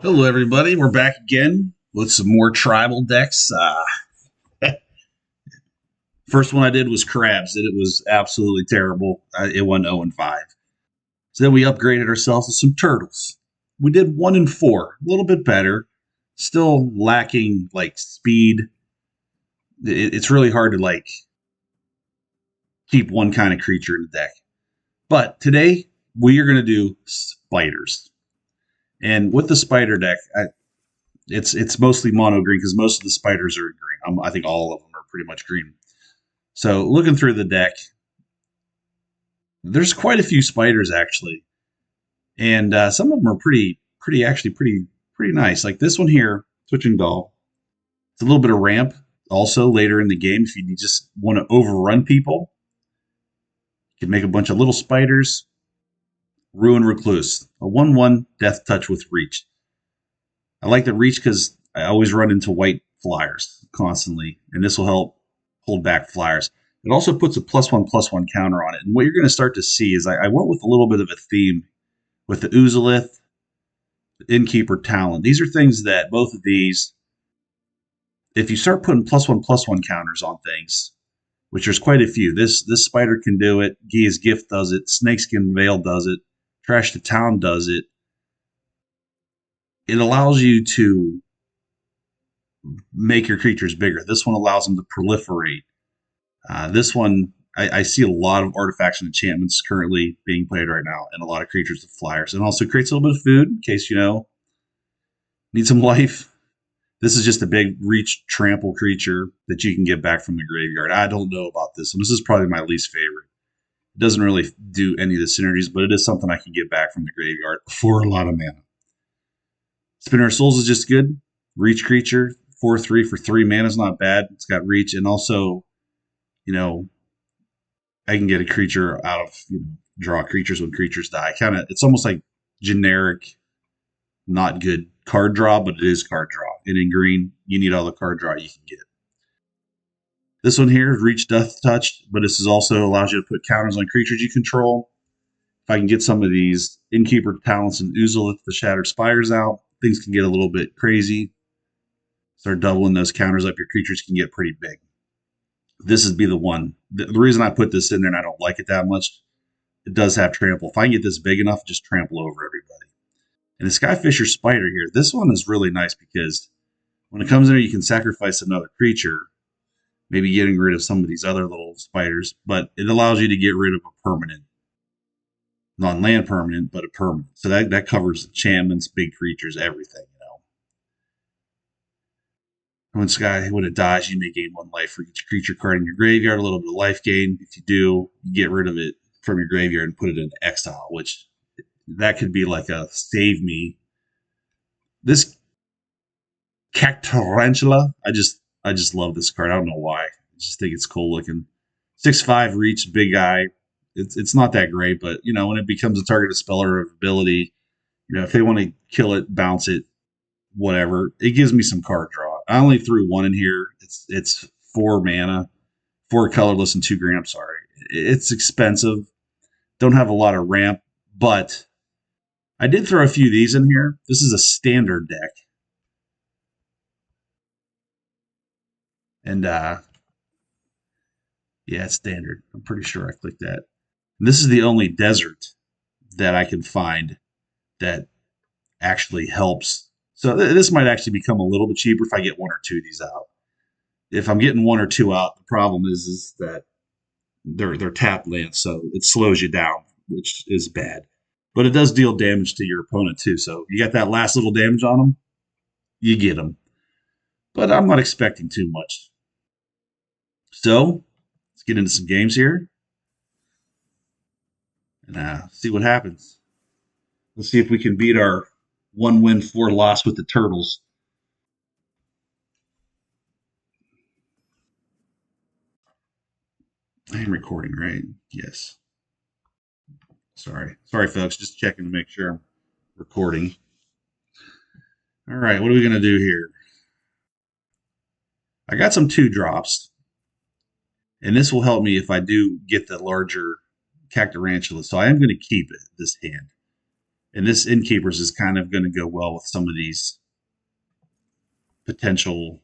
Hello, everybody. We're back again with some more tribal decks. First one I did was crabs, and it was absolutely terrible. It went 0 and 5. So then we upgraded ourselves to some turtles. We did 1 and 4, a little bit better. Still lacking like speed. It's really hard to like keep one kind of creature in the deck. But today we are going to do spiders. And with the spider deck, it's mostly mono green because most of the spiders are green. I think all of them are pretty much green. So looking through the deck, there's quite a few spiders actually, and some of them are pretty nice. Like this one here, Switching Doll. It's a little bit of ramp. Also later in the game, if you just want to overrun people, you can make a bunch of little spiders. Ruin Recluse, a 1/1 Death Touch with Reach. I like the Reach because I always run into white flyers constantly, and this will help hold back flyers. It also puts a +1/+1 counter on it. And what you're going to start to see is I went with a little bit of a theme with the Oozolith, the Innkeeper Talon. These are things that both of these, if you start putting +1/+1 counters on things, which there's quite a few, this spider can do it, Gia's Gift does it, Snakeskin Veil does it, Trash the Town does it. It allows you to make your creatures bigger. This one allows them to proliferate. This one, I see a lot of artifacts and enchantments currently being played right now, and a lot of creatures with flyers. And also creates a little bit of food in case need some life. This is just a big reach trample creature that you can get back from the graveyard. I don't know about this one. This is probably my least favorite. It doesn't really do any of the synergies, but it is something I can get back from the graveyard for a lot of mana. Spinner of Souls is just good. Reach creature, 4/3 for 3 mana is not bad. It's got reach, and also, you know, I can get a creature out of draw creatures when creatures die. It's almost like generic, not good card draw, but it is card draw. And in green, you need all the card draw you can get. This one here, Reach Death Touch, but this is also allows you to put counters on creatures you control. If I can get some of these Innkeeper Talents and Oozolith the Shattered Spires out, things can get a little bit crazy. Start doubling those counters up, your creatures can get pretty big. This would be the one. The reason I put this in there and I don't like it that much, it does have trample. If I can get this big enough, just trample over everybody. And the Skyfisher Spider here, this one is really nice because when it comes in there, you can sacrifice another creature, maybe getting rid of some of these other little spiders, but it allows you to get rid of a permanent. Not land permanent, but a permanent. So that covers enchantments, big creatures, everything. When it dies, you may gain 1 life for each creature card in your graveyard, a little bit of life gain. If you do, you get rid of it from your graveyard and put it into exile, which that could be like a save me. This Cactarantula, I just love this card. I don't know why. I just think it's cool looking. 6/5 reach, big eye. It's not that great, but when it becomes a target of spell or ability, if they want to kill it, bounce it, whatever, it gives me some card draw. I only threw 1 in here. It's 4 mana, 4 colorless and 2 green. I'm sorry. It's expensive. Don't have a lot of ramp, but I did throw a few of these in here. This is a standard deck. And yeah, it's standard. I'm pretty sure I clicked that. And this is the only desert that I can find that actually helps. So this might actually become a little bit cheaper if I get 1 or 2 of these out. If I'm getting 1 or 2 out, the problem is that they're tap lands, so it slows you down, which is bad. But it does deal damage to your opponent too. So you got that last little damage on them, you get them. But I'm not expecting too much. So let's get into some games here and see what happens. Let's see if we can beat our 1 win, 4 loss with the Turtles. I am recording, right? Yes. Sorry, folks. Just checking to make sure I'm recording. All right, what are we gonna do here? I got some 2 drops, and this will help me if I do get the larger Cactarantula. So I am going to keep it this hand. And this Innkeepers is kind of going to go well with some of these potential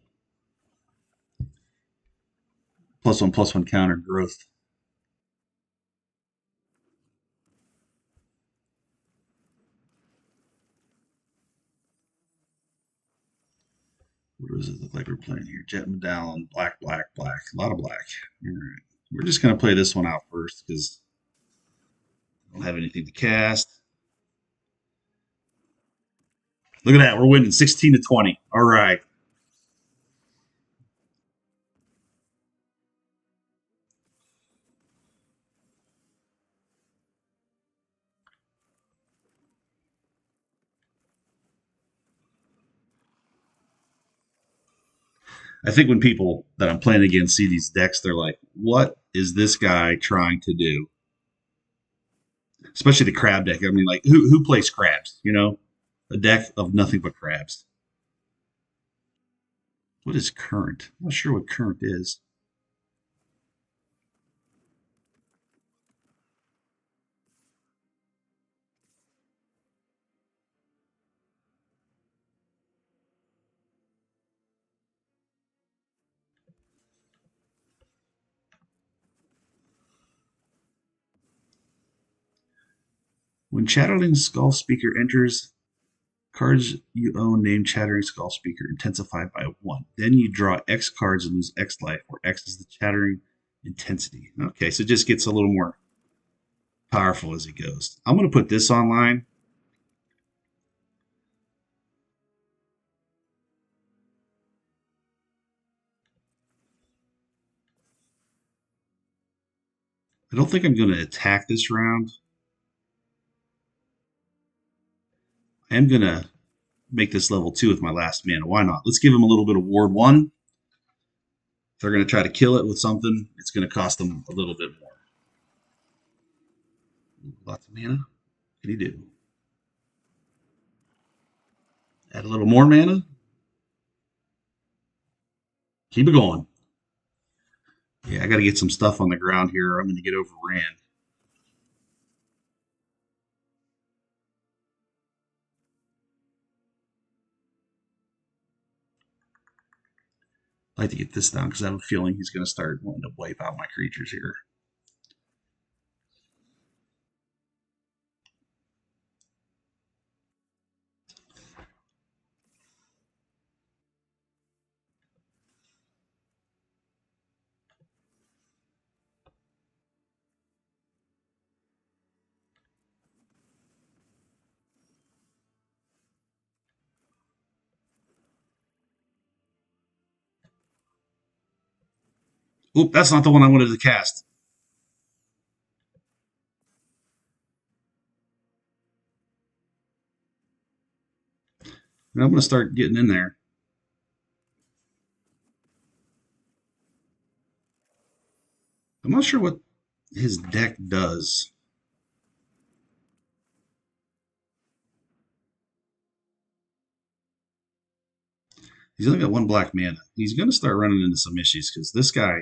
+1/+1 counter growth. What does it look like we're playing here? Jet Medallion, black, black, black. A lot of black. All right. We're just going to play this one out first because I don't have anything to cast. Look at that. We're winning 16-20. All right. I think when people that I'm playing against see these decks, they're like, what is this guy trying to do? Especially the crab deck. I mean, like, who plays crabs? You know, a deck of nothing but crabs. What is current? I'm not sure what current is. When Chattering Skull Speaker enters, cards you own named Chattering Skull Speaker intensified by 1. Then you draw X cards and lose X life, where X is the chattering intensity. Okay, so it just gets a little more powerful as it goes. I'm going to put this online. I don't think I'm going to attack this round. I am going to make this level 2 with my last mana. Why not? Let's give them a little bit of Ward 1. If they're going to try to kill it with something, it's going to cost them a little bit more. Lots of mana. What can he do? Add a little more mana. Keep it going. Yeah, I got to get some stuff on the ground here. I'm going to get overran. I'd like to get this down because I have a feeling he's going to start wanting to wipe out my creatures here. Oop, that's not the one I wanted to cast. And I'm going to start getting in there. I'm not sure what his deck does. He's only got 1 black mana. He's going to start running into some issues because this guy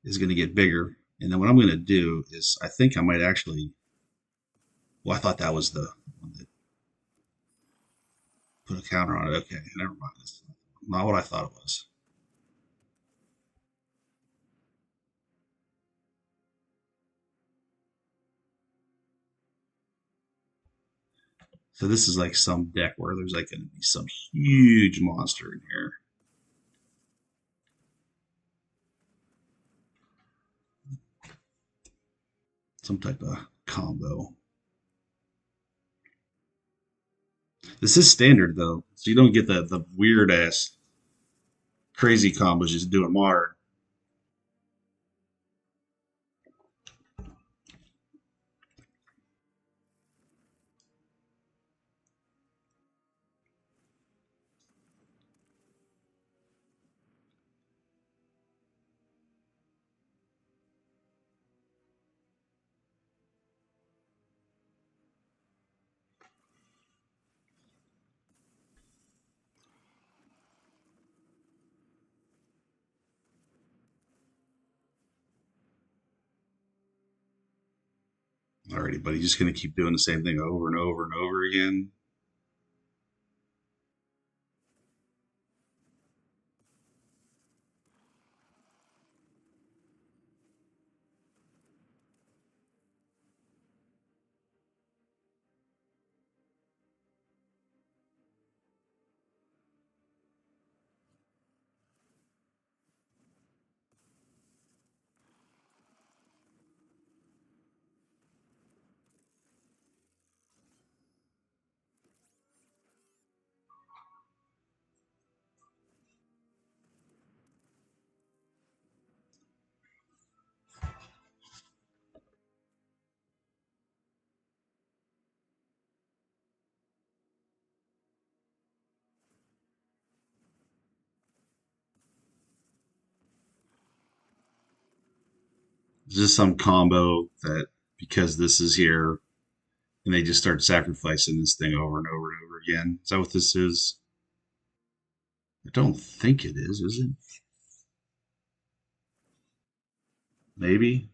is going to get bigger. And then what I'm going to do is I think I might actually. Well, I thought that was the one that put a counter on it. Okay, never mind. That's not what I thought it was. So this is like some deck where there's like going to be some huge monster in here. Some type of combo. This is standard though, so you don't get the weird ass crazy combos you do in modern. Alrighty, buddy. Just gonna keep doing the same thing over and over and over again. It's just some combo that because this is here and they just start sacrificing this thing over and over and over again. Is that what this is? I don't think it is it? Maybe.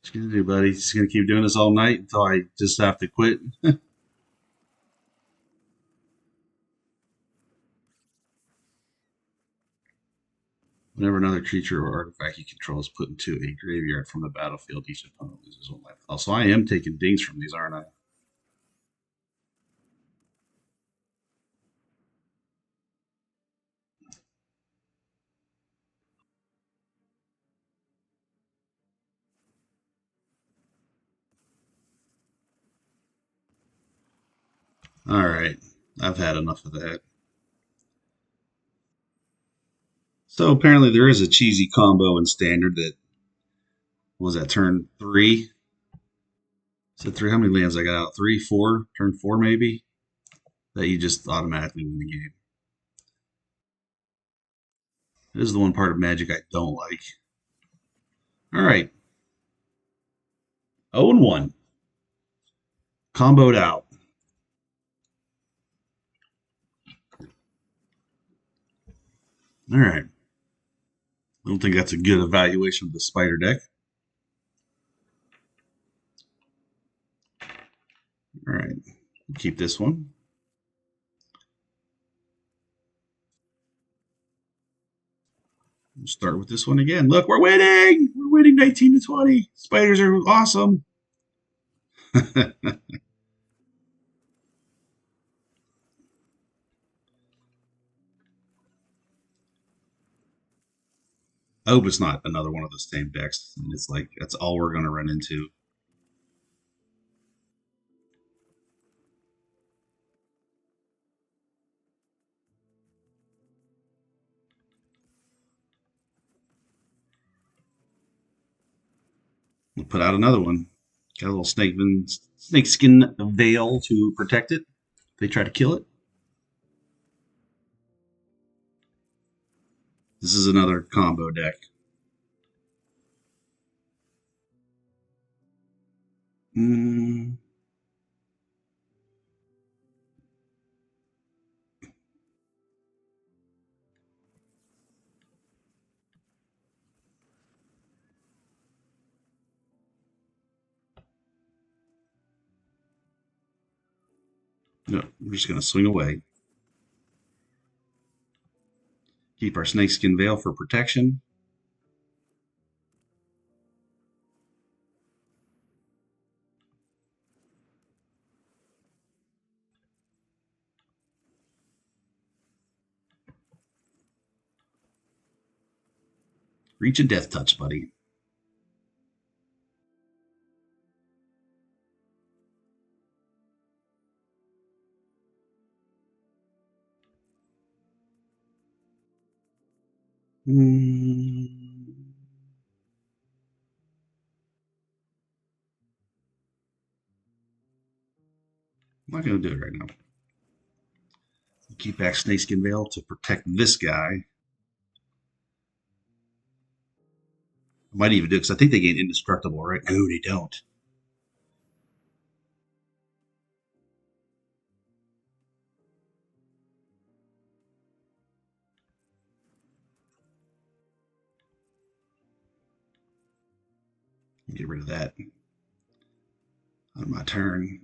What you gonna do, buddy? Just gonna keep doing this all night until I just have to quit. Whenever another creature or artifact you control is put into a graveyard from the battlefield, each opponent loses one life. Also, I am taking dings from these, aren't I? All right. I've had enough of that. So apparently there is a cheesy combo in standard that what was that turn three? Is it three? How many lands I got out? Three, four, turn four maybe? That you just automatically win the game. This is the one part of Magic I don't like. All right. 0 and 1. Comboed out. All right. I don't think that's a good evaluation of the spider deck. All right. Keep this one. We'll start with this one again. Look, we're winning. We're winning 19 to 20. Spiders are awesome. I hope it's not another one of the same decks. And it's like that's all we're going to run into. We'll put out another one. Got a little snake skin veil to protect it. If they try to kill it. This is another combo deck. Mm, no, we're just going to swing away. Keep our snakeskin veil for protection. Reach a death touch, buddy. Mm, I'm not going to do it right now. Keep back snakeskin veil to protect this guy. I might even do it because I think they gain indestructible, right? No, they don't. Get rid of that on my turn.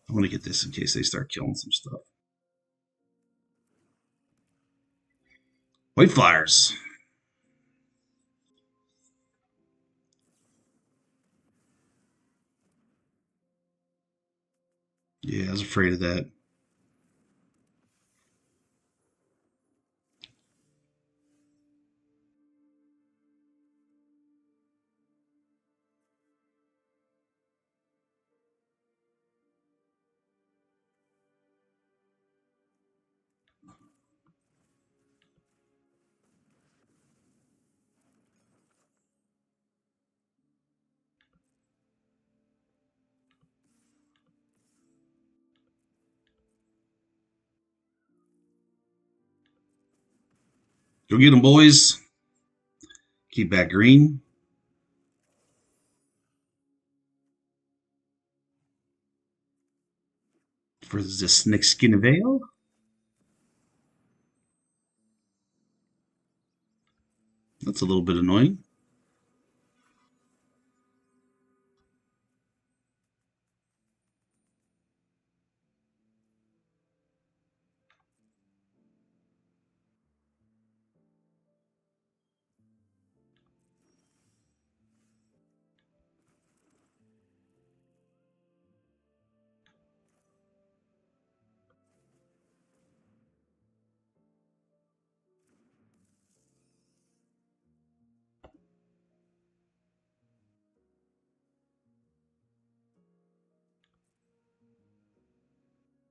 I want to get this in case they start killing some stuff. White flyers. Yeah, I was afraid of that. Go get them, boys. Keep that green for this next skin of ale. That's a little bit annoying.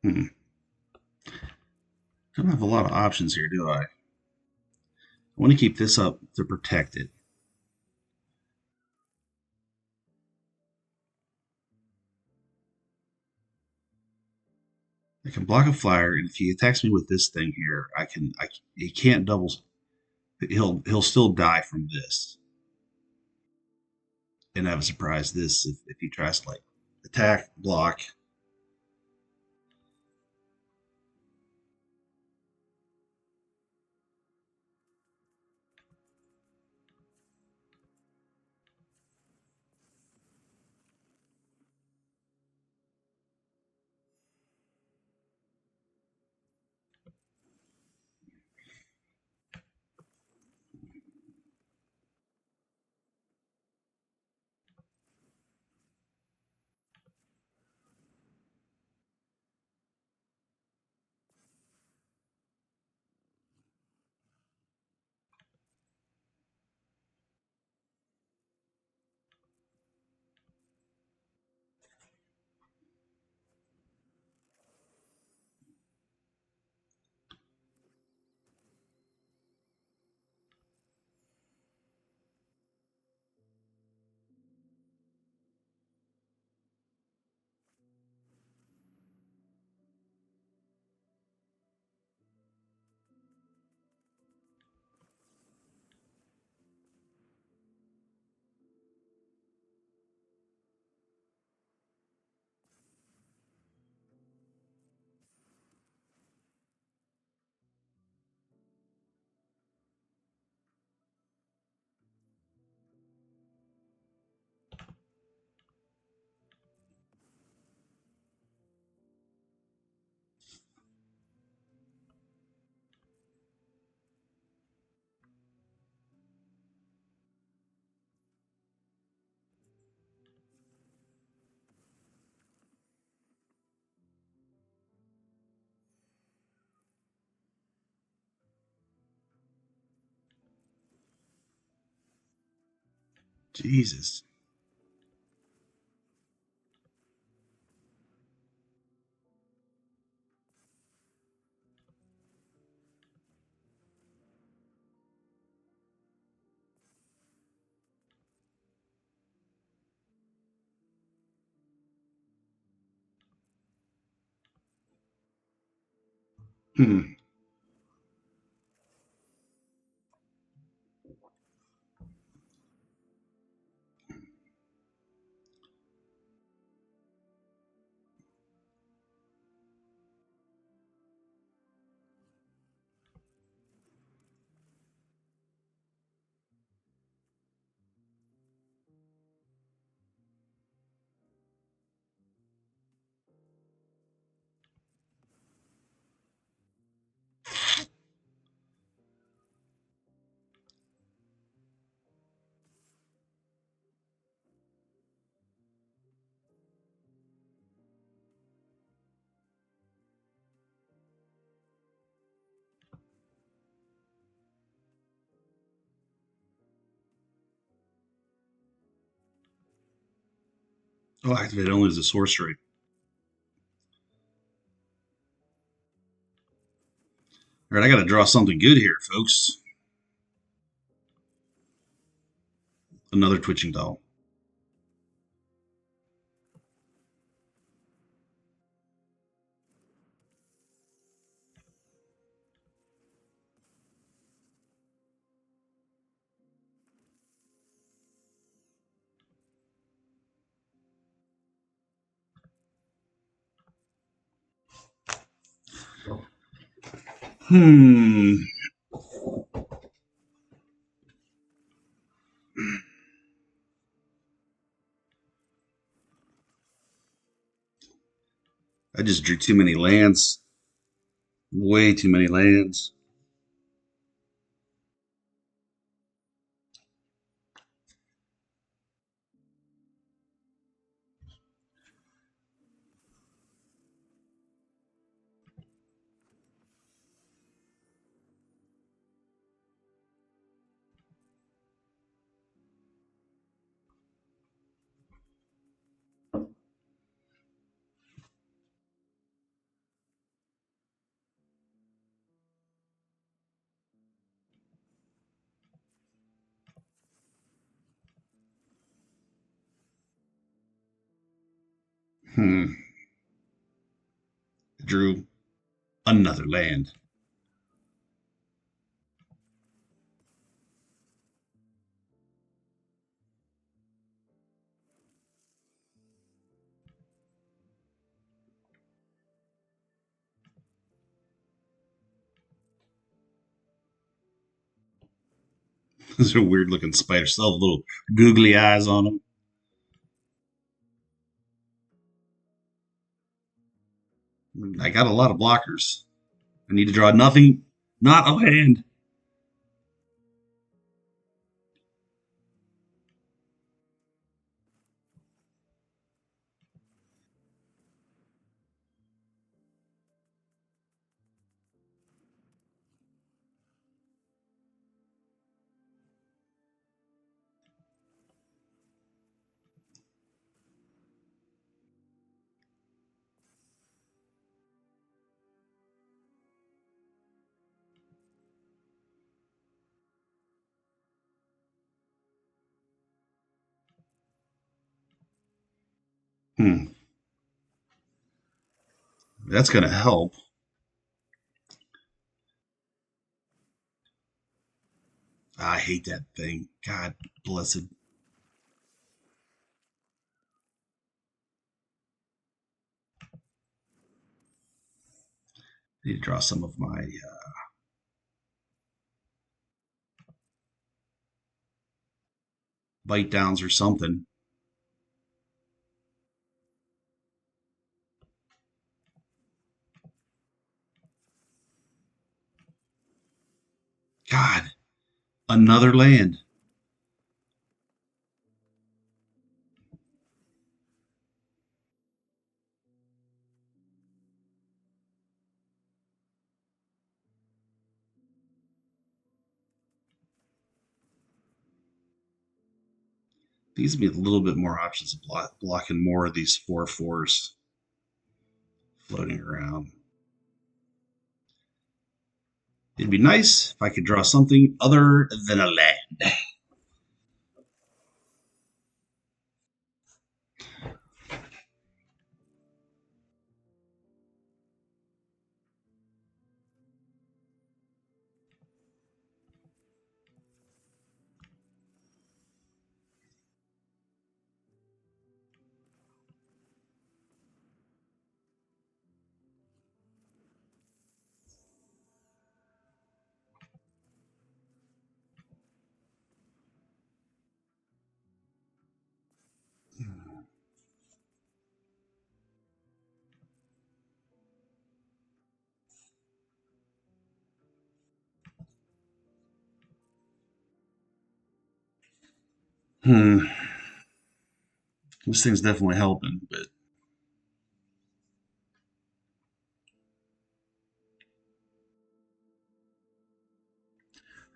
Hmm. Don't have a lot of options here, do I? I want to keep this up to protect it. I can block a flyer, and if he attacks me with this thing here, he can't double. He'll still die from this. And I have a surprise this if he tries to like attack, block. Jesus. Hmm. Oh, activate only as a sorcery. All right, I got to draw something good here, folks. Another twitching doll. Hmm. I just drew too many lands. Way too many lands. Hmm. Drew another land. Those are weird looking spiders. Still have little googly eyes on them. I got a lot of blockers. I need to draw nothing, not a land. Hmm. That's going to help. I hate that thing. God blessed. I need to draw some of my bite downs or something. God, another land. These be a little bit more options of blocking more of these 4/4s floating around. It'd be nice if I could draw something other than a land. Hmm. This thing's definitely helping, but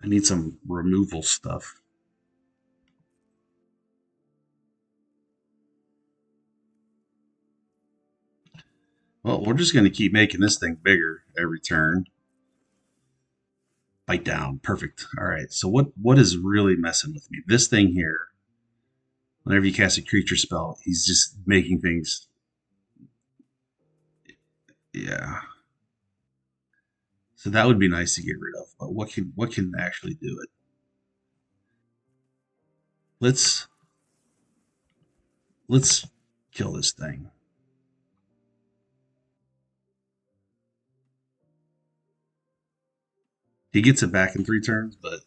I need some removal stuff. Well, we're just going to keep making this thing bigger every turn. Bite down. Perfect. All right. So what is really messing with me? This thing here. Whenever you cast a creature spell, he's just making things. Yeah. So that would be nice to get rid of. But what can actually do it? Let's let's kill this thing. He gets it back in 3 turns, but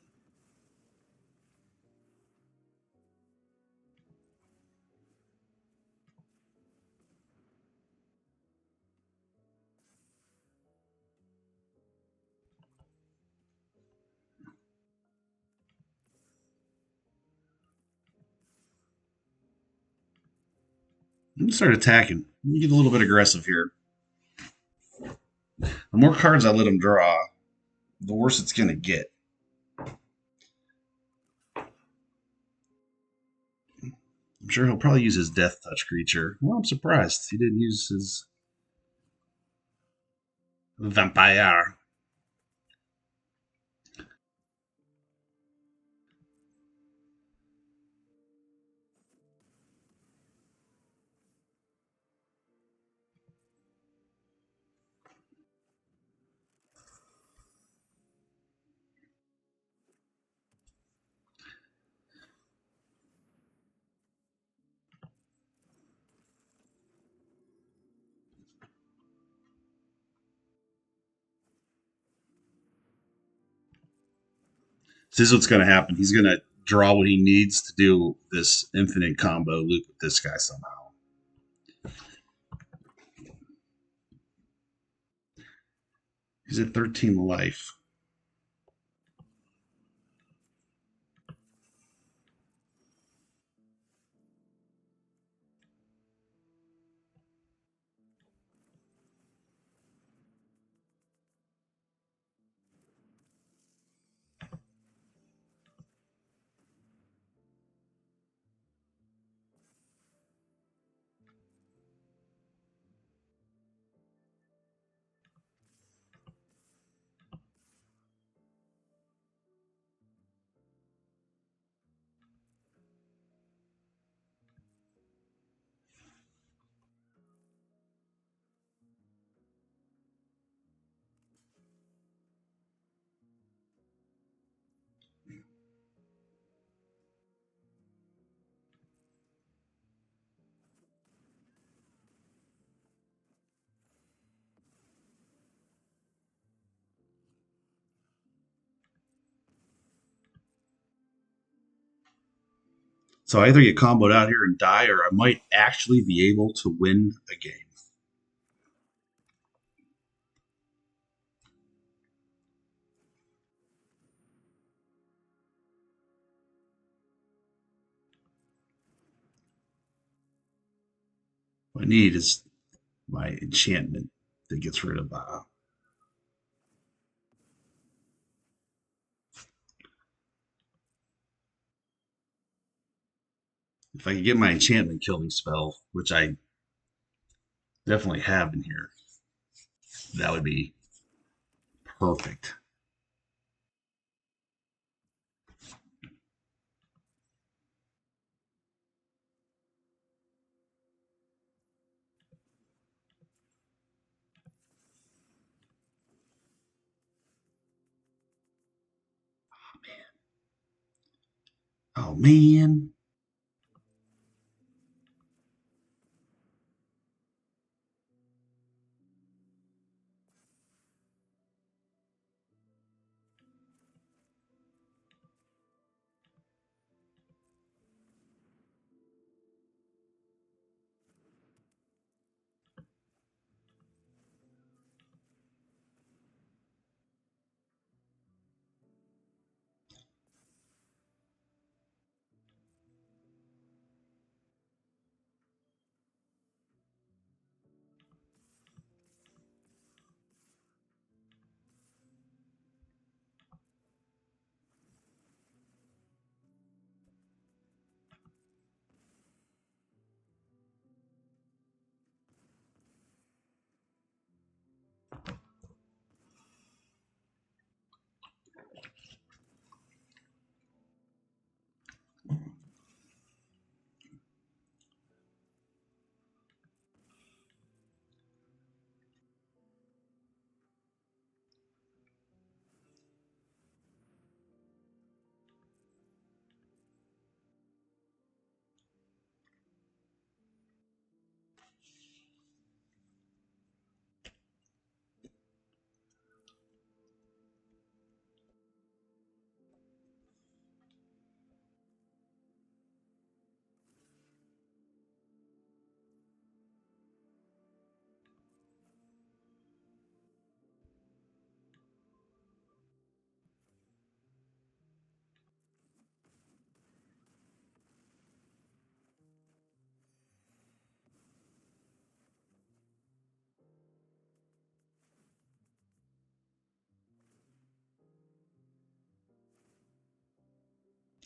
I'm gonna start attacking. Let me get a little bit aggressive here. The more cards I let him draw, the worse it's gonna get. I'm sure he'll probably use his Death Touch creature. Well, I'm surprised he didn't use his Vampire. So this is what's going to happen. He's going to draw what he needs to do this infinite combo loop with this guy somehow. He's at 13 life. So I either get comboed out here and die, or I might actually be able to win a game. What I need is my enchantment that gets rid of. If I could get my enchantment killing spell, which I definitely have in here, that would be perfect. Oh man.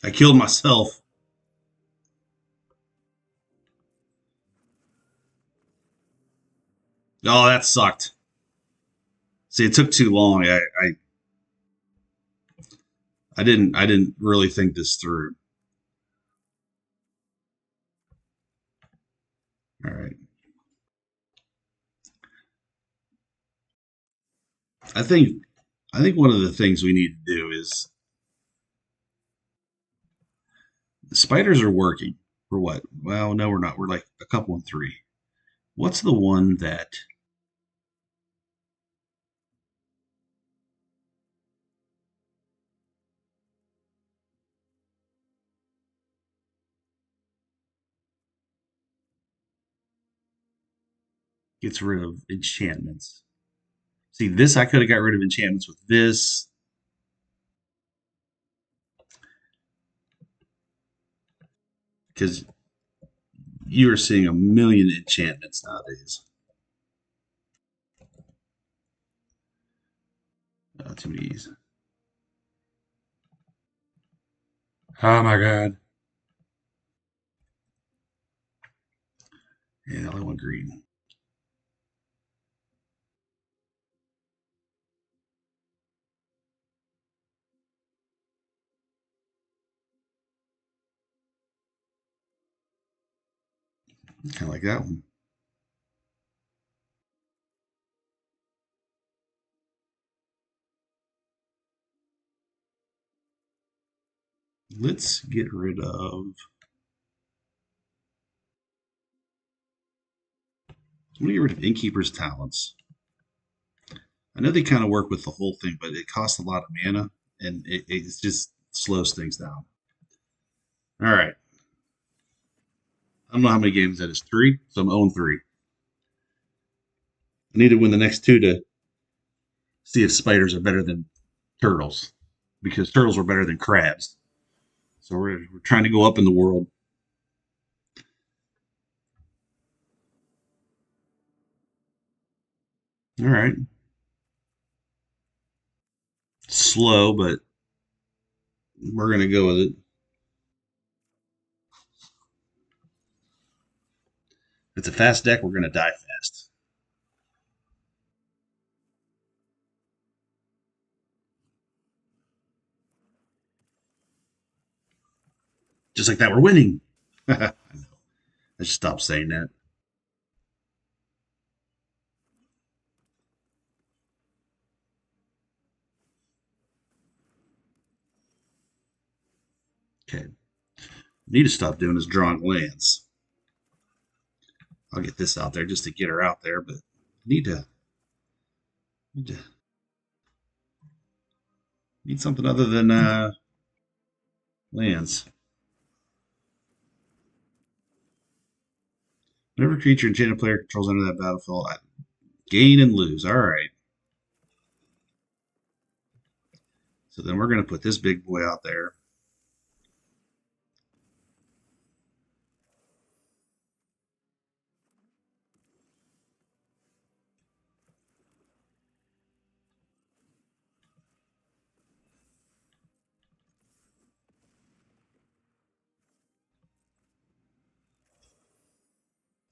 I killed myself. Oh, that sucked. See, it took too long. I didn't really think this through. All right. I think I think one of the things we need to do is the spiders are working. For what? Well, no, we're not. We're like a couple and three. What's the one that gets rid of enchantments? See, this I could have got rid of enchantments with this because you are seeing a million enchantments nowadays. Too many E's. Oh my god. Yeah, I only want green. Kind of like that one. Let's get rid of. I'm gonna get rid of Innkeeper's Talents. I know they kind of work with the whole thing, but it costs a lot of mana, and it just slows things down. All right. I don't know how many games that is. Three? So I'm 0 3. I need to win the next two to see if spiders are better than turtles, because turtles are better than crabs. So we're trying to go up in the world. All right. Slow, but we're going to go with it. If it's a fast deck, we're going to die fast. Just like that, we're winning. I know. I should stop saying that. Okay. Need to stop doing is drawing lands. I'll get this out there just to get her out there, but need to need to need something other than lands. Whenever creature enchanted player controls enter that battlefield, I gain and lose. All right. So then we're going to put this big boy out there.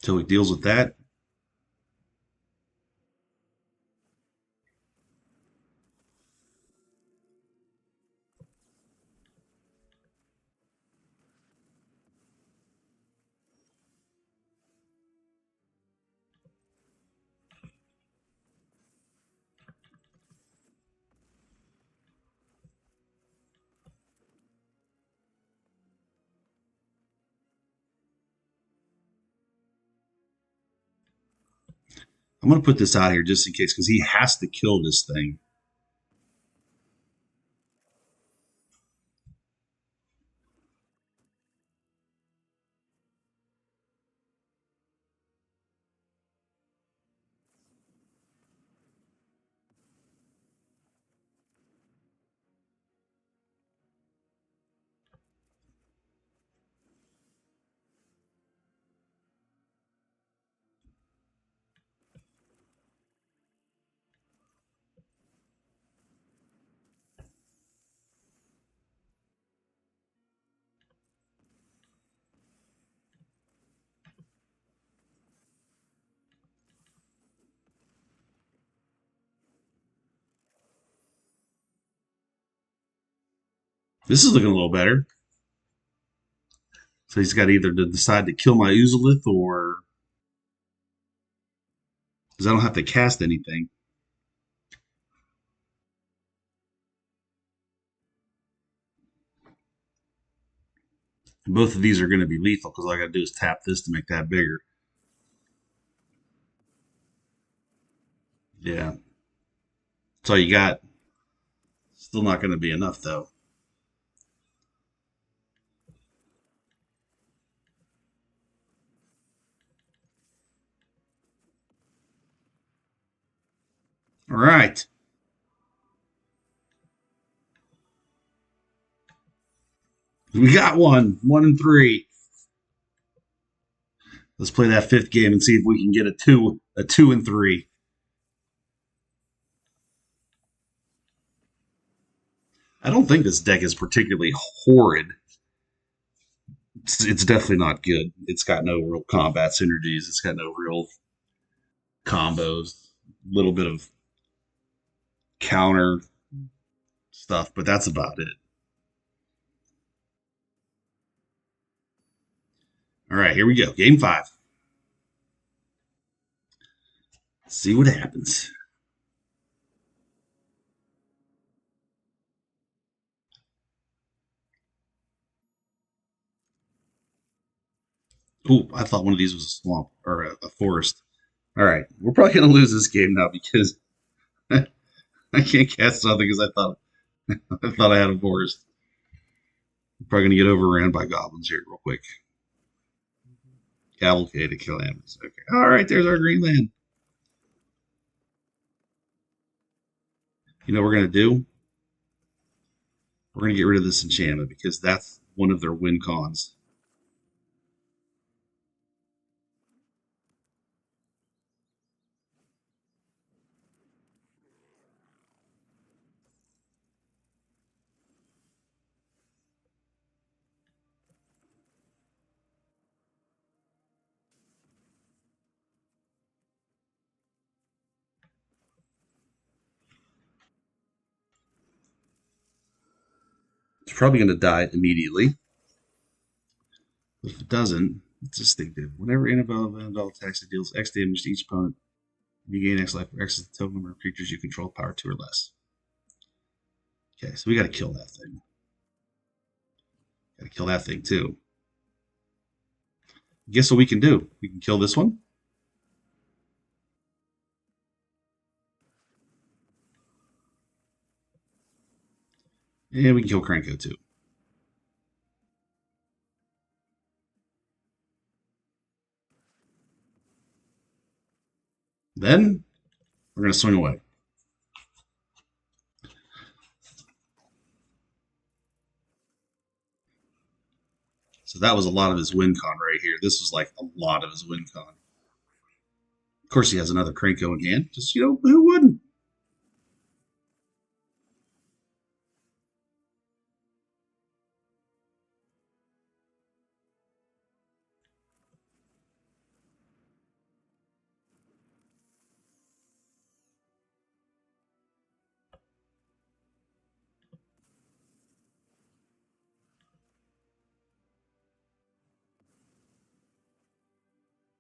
Until he deals with that. I'm going to put this out here just in case because he has to kill this thing. This is looking a little better. So he's got either to decide to kill my Uzalith or because I don't have to cast anything. Both of these are going to be lethal because all I got to do is tap this to make that bigger. Yeah. That's all you got. Still not going to be enough, though. All right. We got one. 1 and 3. Let's play that fifth game and see if we can get a 2 and 3. I don't think this deck is particularly horrid. It's definitely not good. It's got no real combat synergies. It's got no real combos. A little bit of counter stuff, but that's about it. All right, here we go. Game 5. See what happens. Ooh, I thought one of these was a swamp or a forest. All right, we're probably going to lose this game now because I can't cast something because I thought I had a forest. I'm probably going to get overran by goblins here real quick. Cavalcade of calamities. Okay. All right, there's our green land. You know what we're going to do? We're going to get rid of this enchantment because that's one of their win cons. It's probably going to die immediately. But if it doesn't, what's this thing do? Whenever Annabelle attacks, it deals X damage to each opponent. You gain X life for X is the total number of creatures you control, power 2 or less. Okay, so we got to kill that thing. Got to kill that thing too. Guess what we can do? We can kill this one. And we can kill Kranko too. Then we're going to swing away. So that was a lot of his win con right here. This was like a lot of his win con. Of course, he has another Kranko in hand. Just, who wouldn't?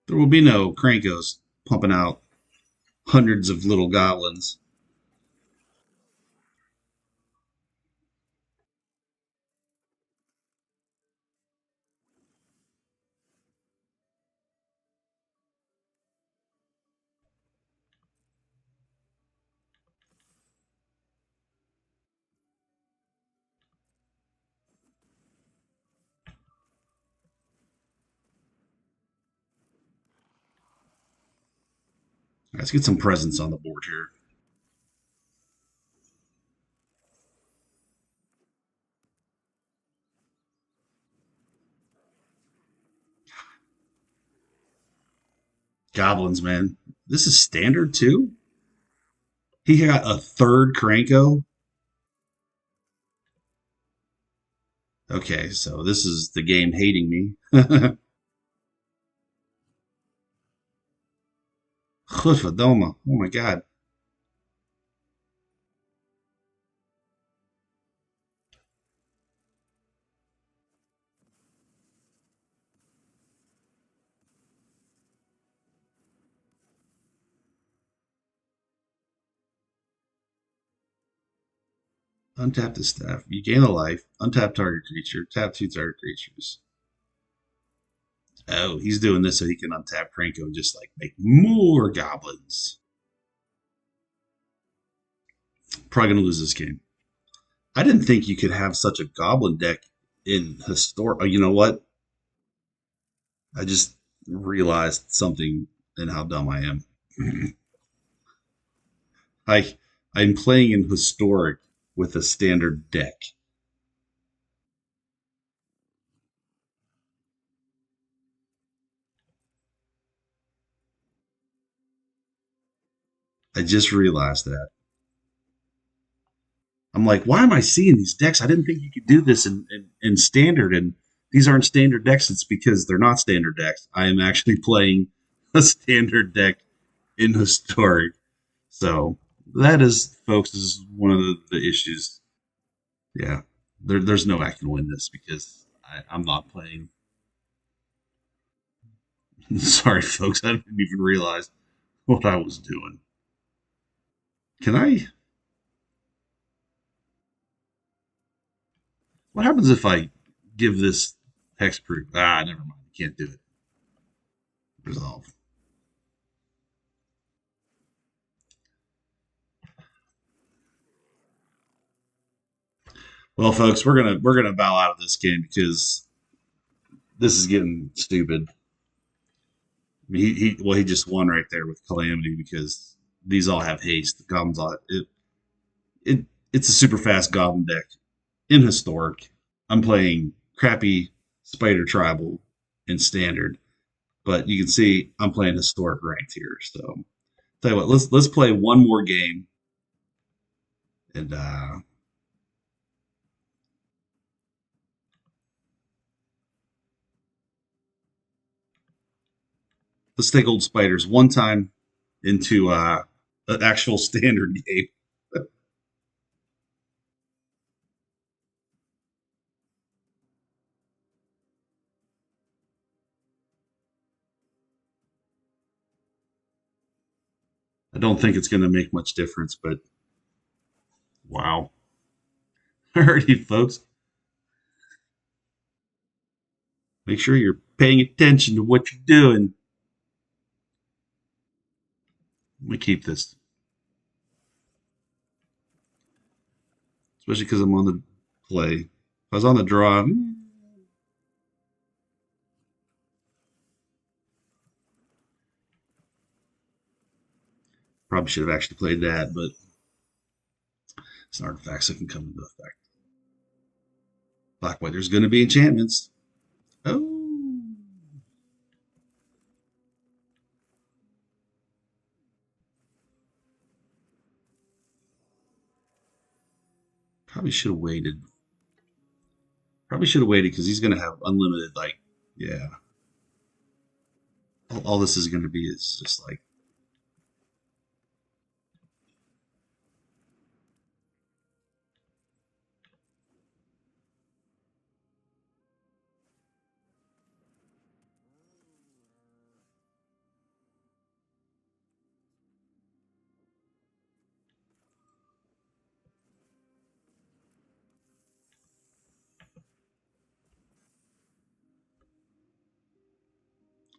There will be no Krankos pumping out hundreds of little goblins. Let's get some presents on the board here. Goblins, man. This is standard too? He got a third Kranko. Okay, so this is the game hating me. Chufadoma. Oh my god. Untap the staff. You gain a life. Untap target creature. Tap two target creatures. Oh, he's doing this so he can untap Cranko and just like make more goblins. Probably gonna lose this game. I didn't think you could have such a goblin deck in historic. You know what? I just realized something and how dumb I am. I I'm playing in historic with a standard deck. I just realized that. I'm like, why am I seeing these decks? I didn't think you could do this in standard, and these aren't standard decks. It's because they're not standard decks. I am actually playing a standard deck in historic. So that is, folks, is one of the issues. Yeah, there's no way I can win this because I'm not playing. Sorry, folks, I didn't even realize what I was doing. Can I? What happens if I give this hexproof? Ah, never mind. Can't do it. Resolve. Well, folks, we're gonna bow out of this game because this is getting stupid. I mean, he just won right there with Calamity because these all have haste. The goblins all it's a super fast goblin deck in historic. I'm playing crappy spider tribal in standard, but you can see I'm playing historic ranked here. So tell you what, let's play one more game and let's take old spiders one time into an actual standard game. I don't think it's going to make much difference, but wow. Alrighty, folks. Make sure you're paying attention to what you're doing. Let me keep this, especially because I'm on the play. If I was on the draw, probably should have actually played that, but it's an artifact, so it can come into effect. Black white, there's going to be enchantments. Oh, probably should have waited. Probably should have waited because he's going to have unlimited, like, yeah. All this is going to be is just like,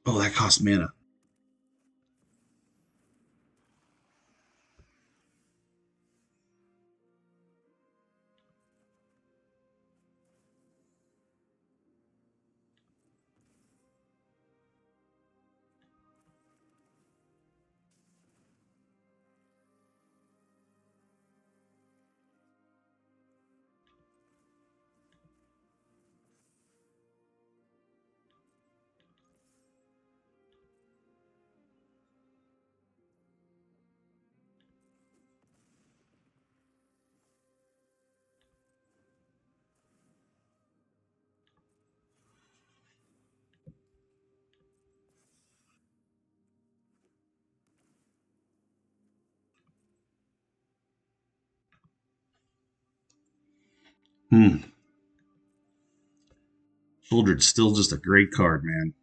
oh, that costs mana. Hmm. Shouldred's still just a great card, man.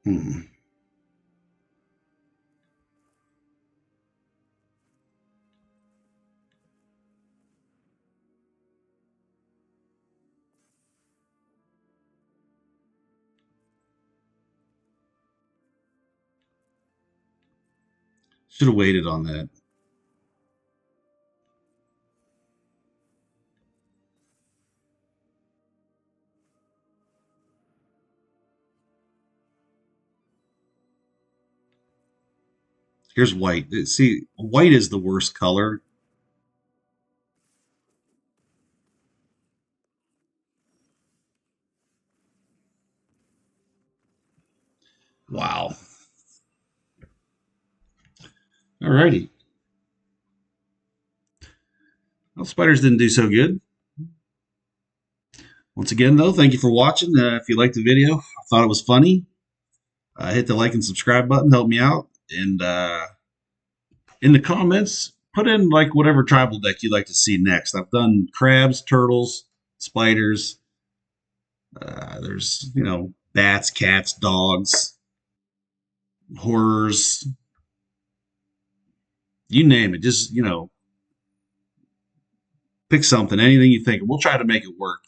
Hmm. Should have waited on that. Here's white. See, white is the worst color. Wow. Alrighty. Well, spiders didn't do so good. Once again, though, thank you for watching. If you liked the video, I thought it was funny, hit the like and subscribe button, help me out. And in the comments, put in like whatever tribal deck you'd like to see next. I've done crabs, turtles, spiders. There's, bats, cats, dogs, horrors, you name it. Just, pick something, anything you think. We'll try to make it work.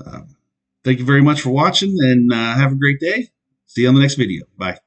Uh, Thank you very much for watching and have a great day. See you on the next video. Bye.